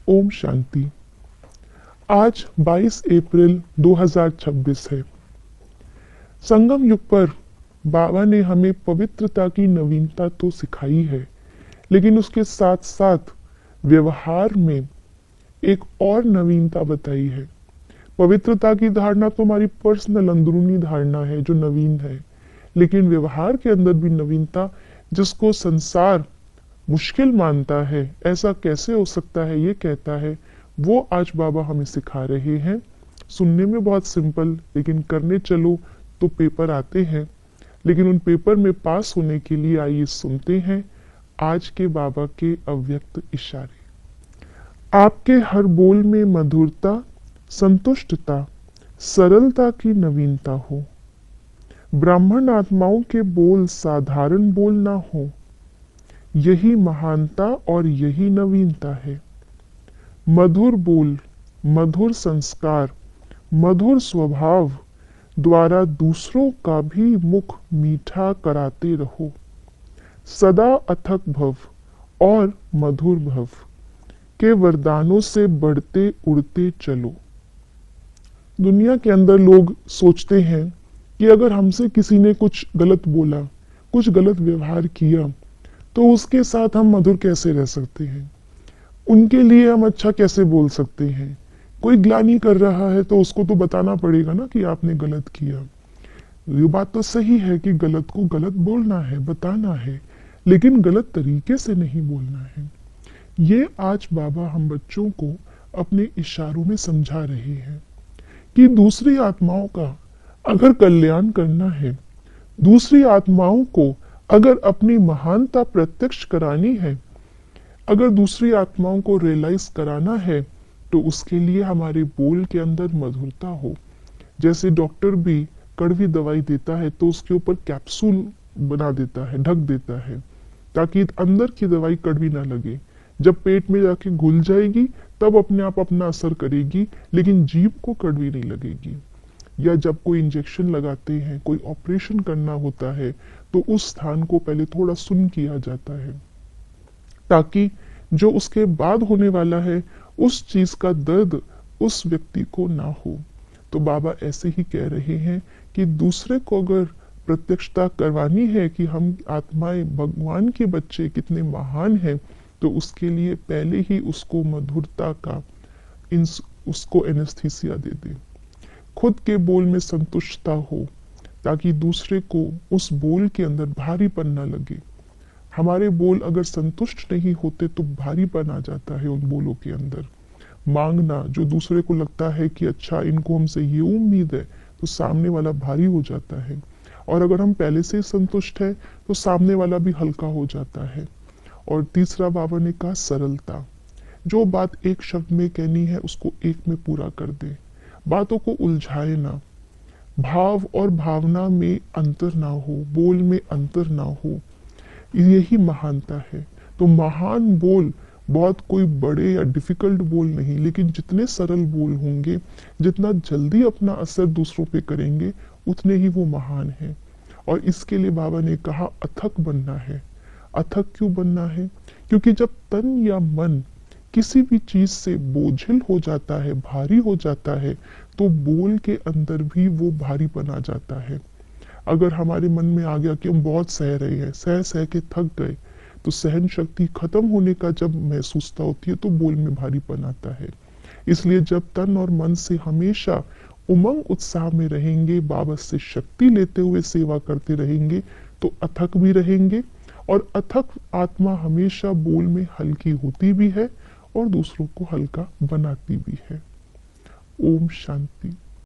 ओम शांति। आज 22 अप्रैल 2026 है। संगम युग पर बाबा ने हमें पवित्रता की नवीनता तो सिखाई है, लेकिन उसके साथ साथ व्यवहार में एक और नवीनता बताई है। पवित्रता की धारणा तो हमारी पर्सनल अंदरूनी धारणा है जो नवीन है, लेकिन व्यवहार के अंदर भी नवीनता, जिसको संसार मुश्किल मानता है, ऐसा कैसे हो सकता है ये कहता है, वो आज बाबा हमें सिखा रहे हैं। सुनने में बहुत सिंपल, लेकिन करने चलो तो पेपर आते हैं। लेकिन उन पेपर में पास होने के लिए आइए सुनते हैं आज के बाबा के अव्यक्त इशारे। आपके हर बोल में मधुरता, संतुष्टता, सरलता की नवीनता हो। ब्राह्मण आत्माओं के बोल साधारण बोल ना हो, यही महानता और यही नवीनता है। मधुर बोल, मधुर संस्कार, मधुर स्वभाव द्वारा दूसरों का भी मुख मीठा कराते रहो। सदा अथक भव और मधुर भव के वरदानों से बढ़ते उड़ते चलो। दुनिया के अंदर लोग सोचते हैं कि अगर हमसे किसी ने कुछ गलत बोला, कुछ गलत व्यवहार किया, तो उसके साथ हम मधुर कैसे रह सकते हैं, उनके लिए हम अच्छा कैसे बोल सकते हैं। कोई ग्लानि कर रहा है तो उसको तो बताना पड़ेगा ना कि आपने गलत किया। ये बात तो सही है कि गलत को गलत बोलना है, बताना है, लेकिन गलत तरीके से नहीं बोलना है। ये आज बाबा हम बच्चों को अपने इशारों में समझा रहे हैं कि दूसरी आत्माओं का अगर कल्याण करना है, दूसरी आत्माओं को अगर अपनी महानता प्रत्यक्ष करानी है, अगर दूसरी आत्माओं को रियलाइज कराना है, तो उसके लिए हमारे बोल के अंदर मधुरता हो। जैसे डॉक्टर भी कड़वी दवाई देता है तो उसके ऊपर कैप्सूल बना देता है, ढक देता है, ताकि अंदर की दवाई कड़वी ना लगे। जब पेट में जाके घुल जाएगी तब अपने आप अपना असर करेगी, लेकिन जीभ को कड़वी नहीं लगेगी। या जब कोई इंजेक्शन लगाते हैं, कोई ऑपरेशन करना होता है, तो उस स्थान को पहले थोड़ा सुन्न किया जाता है, ताकि जो उसके बाद होने वाला है उस चीज का दर्द उस व्यक्ति को ना हो। तो बाबा ऐसे ही कह रहे हैं कि दूसरे को अगर प्रत्यक्षता करवानी है कि हम आत्माएं भगवान के बच्चे कितने महान हैं, तो उसके लिए पहले ही उसको मधुरता का उसको एनेस्थीसिया दे दे। खुद के बोल में संतुष्टता हो, ताकि दूसरे को उस बोल के अंदर भारीपन न लगे। हमारे बोल अगर संतुष्ट नहीं होते तो भारीपन आ जाता है उन बोलों के अंदर। मांगना, जो दूसरे को लगता है कि अच्छा इनको हमसे ये उम्मीद है, तो सामने वाला भारी हो जाता है। और अगर हम पहले से संतुष्ट है तो सामने वाला भी हल्का हो जाता है। और तीसरा बाबा ने कहा सरलता। जो बात एक शब्द में कहनी है उसको एक में पूरा कर दे, बातों को उलझाए ना, भाव और भावना में अंतर ना हो, बोल में अंतर ना हो, यही महानता है। तो महान बोल बहुत कोई बड़े या डिफिकल्ट बोल नहीं, लेकिन जितने सरल बोल होंगे, जितना जल्दी अपना असर दूसरों पे करेंगे, उतने ही वो महान हैं। और इसके लिए बाबा ने कहा अथक बनना है। अथक क्यों बनना है? क्योंकि जब तन या मन किसी भी चीज से बोझिल हो जाता है, भारी हो जाता है, तो बोल के अंदर भी वो भारीपन आ जाता है। अगर हमारे मन में आ गया कि हम बहुत सह रहे हैं, सह सह के थक गए, तो सहन शक्ति खत्म होने का जब महसूसता होती है तो बोल में भारीपन आता है। इसलिए जब तन और मन से हमेशा उमंग उत्साह में रहेंगे, बाबा से शक्ति लेते हुए सेवा करते रहेंगे, तो अथक भी रहेंगे। और अथक आत्मा हमेशा बोल में हल्की होती भी है और दूसरों को हल्का बनाती भी है। ओम शांति।